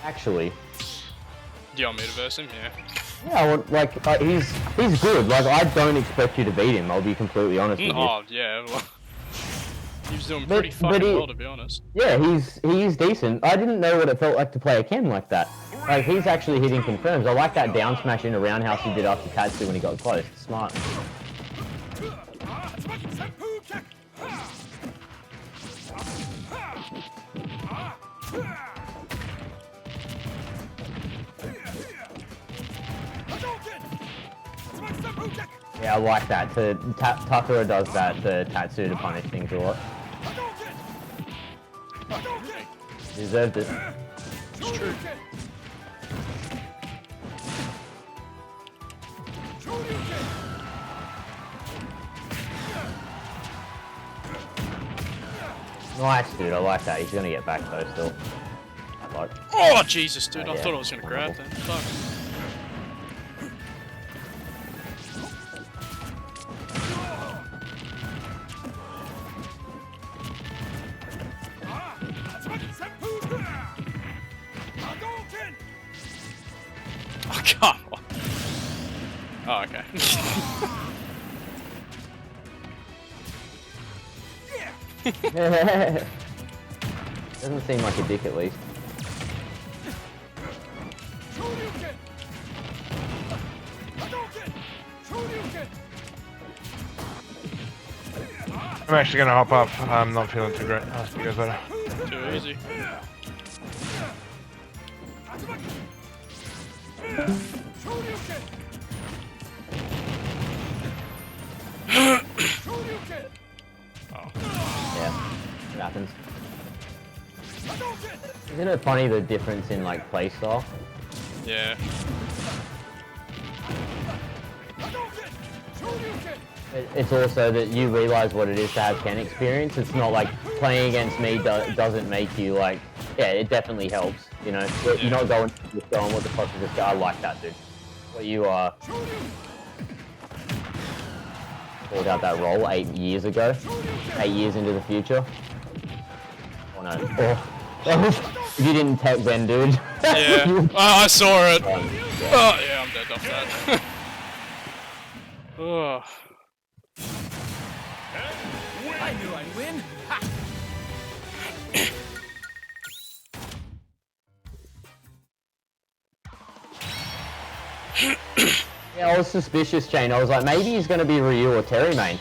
Actually. Do you want me to verse him? Yeah. Yeah, well, like, he's good. Like, I don't expect you to beat him, I'll be completely honest with you. Oh, yeah. Well, he was doing pretty fucking well, to be honest. Yeah, he's decent. I didn't know what it felt like to play a Ken like that. Like, he's actually hitting confirms. I like that down smash in a roundhouse he did after Tatsu when he got close. Smart. Yeah, I like that. Takura does that to Tatsu to punish things a lot. Deserved it. It's true. Nice, dude. I like that. He's gonna get back though still. Like, oh, Jesus, dude. I yeah. thought I was gonna grab them. Fuck. Oh, come on. Oh, okay. Doesn't seem like a dick at least. I'm actually gonna hop up. I'm not feeling too great. I'll see you guys later. Too easy. Yeah, it happens. Isn't it funny the difference in like playstyle? Yeah. It's also that you realize what it is to have Ken experience. It's not like playing against me doesn't make you like, yeah, it definitely helps, you know? You're not going what the fuck is this guy? I like that, dude. What you called out that role 8 years ago, 8 years into the future. Oh no. Oh. You didn't tech then, dude. Yeah. Oh, I saw it. Oh, yeah, I'm dead off that. Oh. I knew I'd win. Yeah, I was suspicious, Shane. I was like, maybe he's going to be Ryu or Terry main.